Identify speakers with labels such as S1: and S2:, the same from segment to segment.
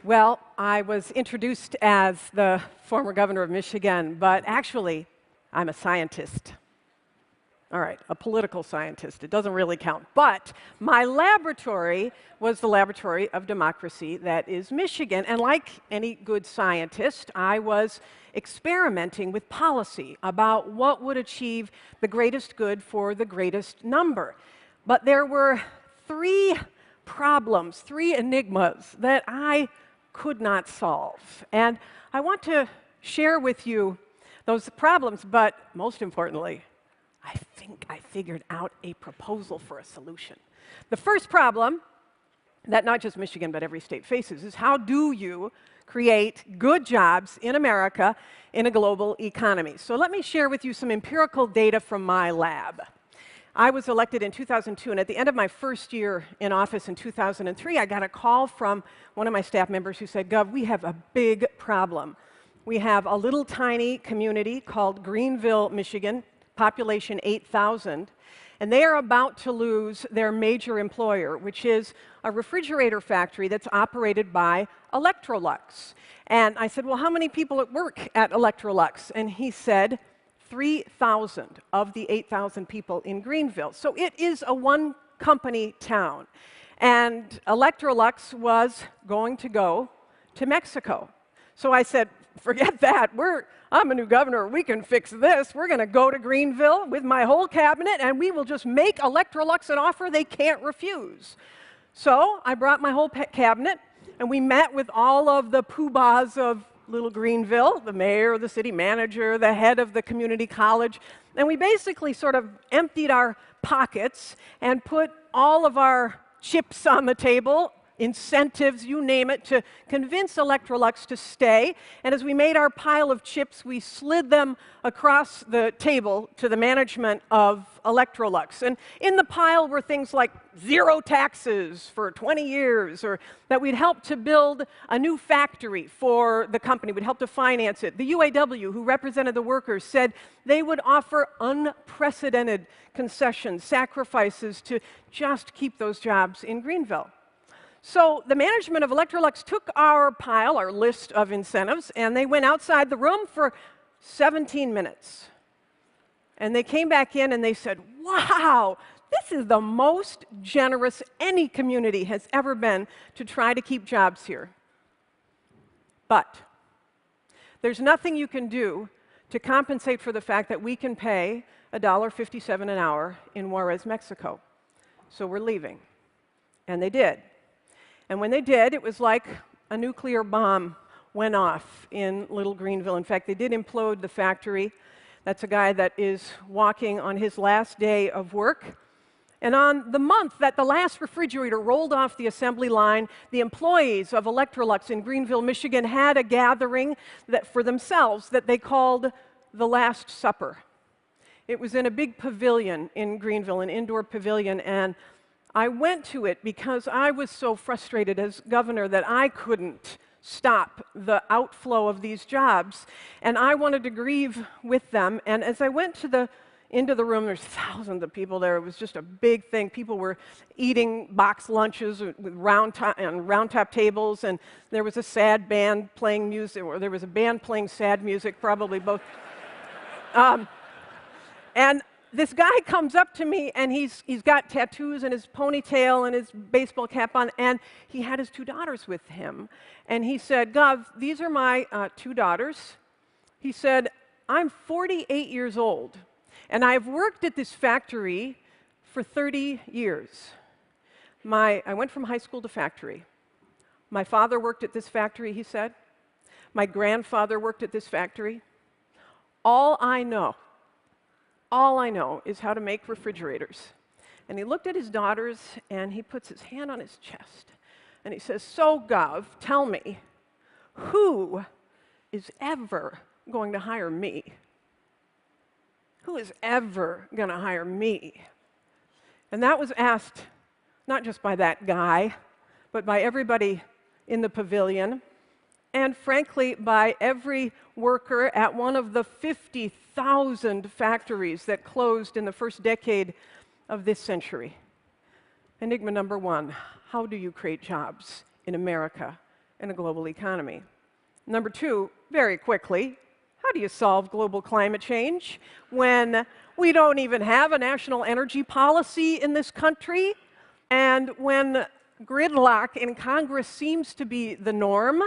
S1: Well, I was introduced as the former governor of Michigan, but actually, I'm a scientist. All right, a political scientist. It doesn't really count. But my laboratory was the laboratory of democracy that is Michigan. And like any good scientist, I was experimenting with policy about what would achieve the greatest good for the greatest number. But there were three problems, three enigmas that I could not solve. And I want to share with you those problems, but most importantly, I think I figured out a proposal for a solution. The first problem that not just Michigan but every state faces is how do you create good jobs in America in a global economy? So let me share with you some empirical data from my lab. I was elected in 2002, and at the end of my first year in office in 2003, I got a call from one of my staff members who said, "Gov, we have a big problem. We have a little tiny community called Greenville, Michigan, population 8,000, and they are about to lose their major employer, which is a refrigerator factory that's operated by Electrolux." And I said, "Well, how many people work at Electrolux?" And he said, 3,000 of the 8,000 people in Greenville. So it is a one-company town. And Electrolux was going to go to Mexico. So I said, forget that. I'm a new governor. We can fix this. We're going to go to Greenville with my whole cabinet, and we will just make Electrolux an offer they can't refuse. So I brought my whole cabinet, and we met with all of the poobahs of Little Greenville, the mayor, the city manager, the head of the community college, and we basically sort of emptied our pockets and put all of our chips on the table, incentives, you name it, to convince Electrolux to stay. And as we made our pile of chips, we slid them across the table to the management of Electrolux. And in the pile were things like zero taxes for 20 years, or that we'd help to build a new factory for the company, we'd help to finance it. The UAW, who represented the workers, said they would offer unprecedented concessions, sacrifices to just keep those jobs in Greenville. So the management of Electrolux took our pile, our list of incentives, and they went outside the room for 17 minutes. And they came back in and they said, "Wow, this is the most generous any community has ever been to try to keep jobs here. But there's nothing you can do to compensate for the fact that we can pay $1.57 an hour in Juarez, Mexico. So we're leaving." And they did. And when they did, it was like a nuclear bomb went off in Little Greenville. In fact, they did implode the factory. That's a guy that is walking on his last day of work. And on the month that the last refrigerator rolled off the assembly line, the employees of Electrolux in Greenville, Michigan, had a gathering for themselves that they called the Last Supper. It was in a big pavilion in Greenville, an indoor pavilion, and I went to it because I was so frustrated as governor that I couldn't stop the outflow of these jobs, and I wanted to grieve with them. And as I went into the room, there's thousands of people there. It was just a big thing. People were eating box lunches with round top tables, and there was a sad band playing music, or there was a band playing sad music, probably both. And this guy comes up to me, and he's got tattoos and his ponytail and his baseball cap on, and he had his two daughters with him. And he said, "Gov, these are my two daughters." He said, "I'm 48 years old, and I've worked at this factory for 30 years. I went from high school to factory. My father worked at this factory," he said. "My grandfather worked at this factory. All I know is how to make refrigerators." And he looked at his daughters, and he puts his hand on his chest, and he says, "So, Gov, tell me, who is ever going to hire me? Who is ever going to hire me?" And that was asked not just by that guy, but by everybody in the pavilion, and frankly, by every worker at one of the 50,000 factories that closed in the first decade of this century. Enigma number one: how do you create jobs in America in a global economy. Number two, very quickly, how do you solve global climate change when we don't even have a national energy policy in this country, and when gridlock in Congress seems to be the norm?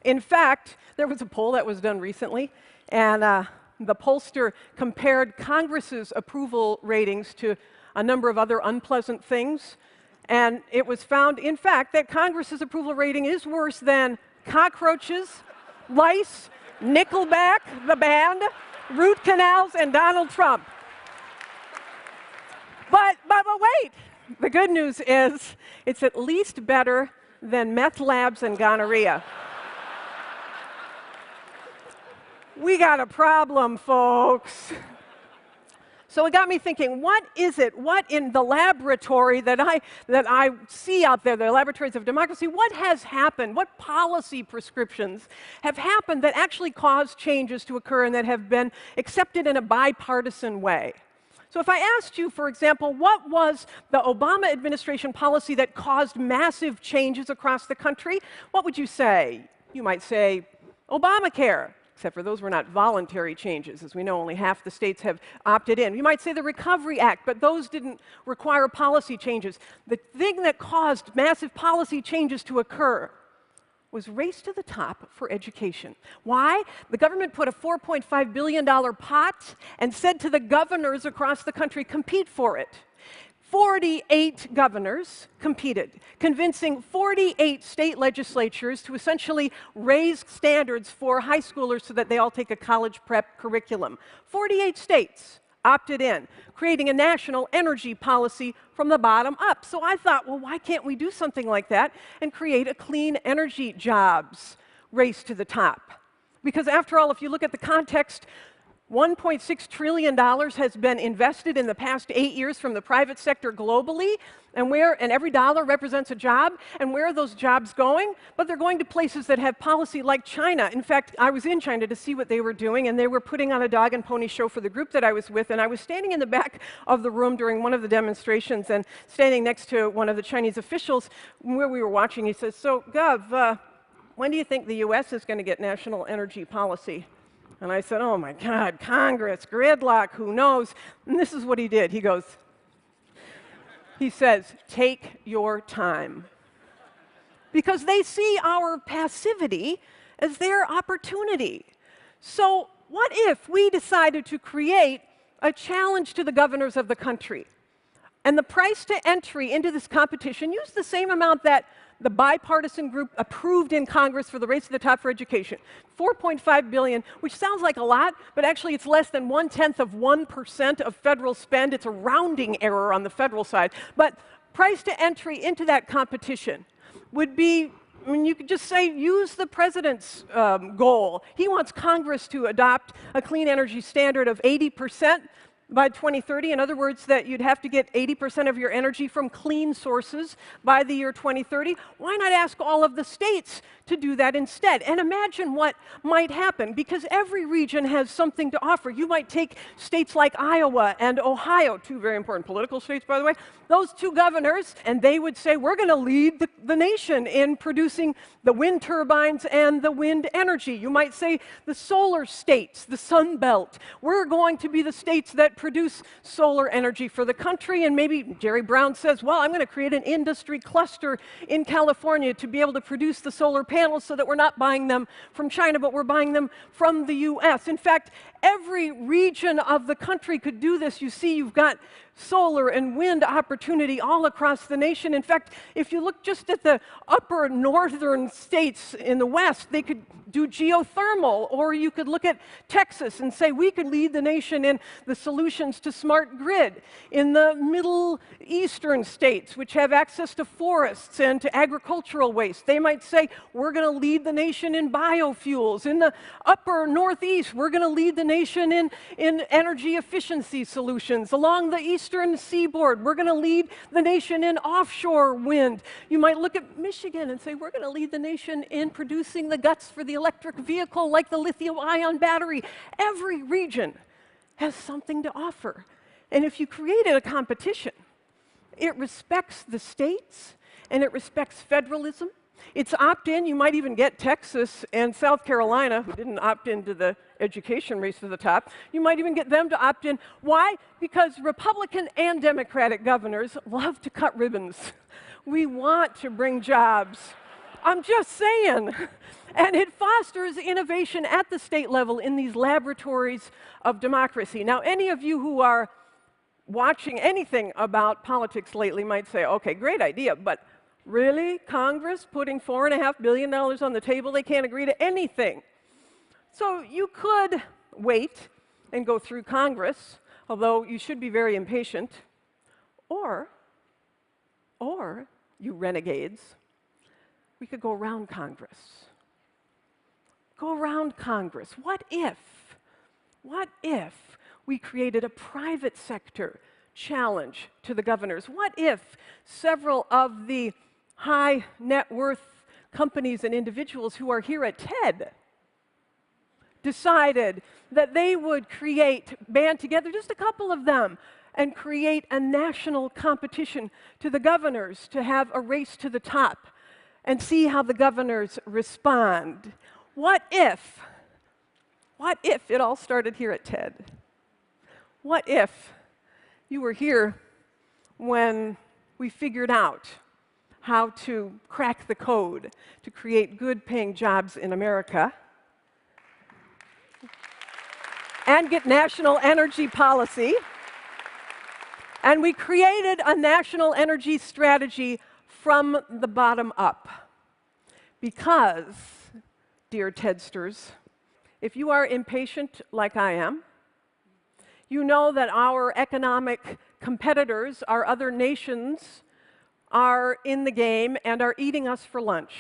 S1: In fact, there was a poll that was done recently, and the pollster compared Congress's approval ratings to a number of other unpleasant things, and it was found, in fact, that Congress's approval rating is worse than cockroaches, lice, Nickelback, the band, root canals, and Donald Trump. But wait, the good news is it's at least better than meth labs and gonorrhea. We got a problem, folks. So it got me thinking, what is it, what in the laboratory that I see out there, the laboratories of democracy, what has happened, what policy prescriptions have happened that actually cause changes to occur and that have been accepted in a bipartisan way? So if I asked you, for example, what was the Obama administration policy that caused massive changes across the country, what would you say? You might say Obamacare. Except for those were not voluntary changes. As we know, only half the states have opted in. You might say the Recovery Act, but those didn't require policy changes. The thing that caused massive policy changes to occur was race to the top for education. Why? The government put a $4.5 billion pot and said to the governors across the country, compete for it. 48 governors competed, convincing 48 state legislatures to essentially raise standards for high schoolers so that they all take a college prep curriculum. 48 states opted in, creating a national energy policy from the bottom up. So I thought, well, why can't we do something like that and create a clean energy jobs race to the top? Because after all, if you look at the context, $1.6 trillion has been invested in the past 8 years from the private sector globally, and every dollar represents a job. And where are those jobs going? But they're going to places that have policy like China. In fact, I was in China to see what they were doing, and they were putting on a dog and pony show for the group that I was with, and I was standing in the back of the room during one of the demonstrations and standing next to one of the Chinese officials where we were watching. He says, so, Gov, when do you think the US is going to get national energy policy? And I said, oh my God, Congress, gridlock, who knows? And this is what he did. He says, take your time. Because they see our passivity as their opportunity. So what if we decided to create a challenge to the governors of the country? And the price to entry into this competition, use the same amount that the bipartisan group approved in Congress for the race to the top for education, $4.5 billion, which sounds like a lot, but actually it's less than 1/10% of federal spend. It's a rounding error on the federal side. But price to entry into that competition would be, I mean, you could just say, use the president's goal. He wants Congress to adopt a clean energy standard of 80% by 2030. In other words, that you'd have to get 80% of your energy from clean sources by the year 2030. Why not ask all of the states to do that instead? And imagine what might happen, because every region has something to offer. You might take states like Iowa and Ohio, two very important political states, by the way, those two governors, and they would say, we're going to lead the nation in producing the wind turbines and the wind energy. You might say the solar states, the Sun Belt, we're going to be the states that produce solar energy for the country. And maybe Jerry Brown says, well, I'm going to create an industry cluster in California to be able to produce the solar panels so that we're not buying them from China, but we're buying them from the US. In fact, every region of the country could do this. You see, you've got solar and wind opportunity all across the nation. In fact, if you look just at the upper northern states in the West, they could do geothermal, or you could look at Texas and say, we could lead the nation in the solutions to smart grid. In the Middle Eastern states, which have access to forests and to agricultural waste, they might say, we're going to lead the nation in biofuels. In the upper Northeast, we're going to lead the nation in energy efficiency solutions. Along the eastern seaboard, we're going to lead the nation in offshore wind. You might look at Michigan and say, we're going to lead the nation in producing the guts for the electric vehicle, like the lithium-ion battery. Every region has something to offer. And if you created a competition, it respects the states, and it respects federalism, It's opt-in. You might even get Texas and South Carolina, who didn't opt into the education race to the top. You might even get them to opt in. Why? Because Republican and Democratic governors love to cut ribbons. We want to bring jobs. I'm just saying. And it fosters innovation at the state level in these laboratories of democracy. Now, any of you who are watching anything about politics lately might say, okay, great idea, but really, Congress putting $4.5 billion on the table, they can't agree to anything. So you could wait and go through Congress, although you should be very impatient, or you renegades, we could go around Congress. Go around Congress. What if we created a private sector challenge to the governors? What if several of the high net worth companies and individuals who are here at TED decided that they would band together, just a couple of them, and create a national competition to the governors to have a race to the top and see how the governors respond? What if it all started here at TED? What if you were here when we figured out how to crack the code to create good-paying jobs in America and get national energy policy, and we created a national energy strategy from the bottom up? Because, dear TEDsters, if you are impatient like I am, you know that our economic competitors, our other nations, are in the game and are eating us for lunch.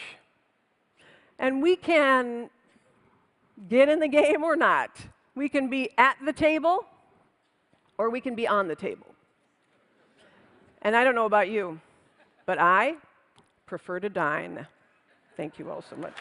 S1: And we can get in the game or not. We can be at the table or we can be on the table. And I don't know about you, but I prefer to dine. Thank you all so much.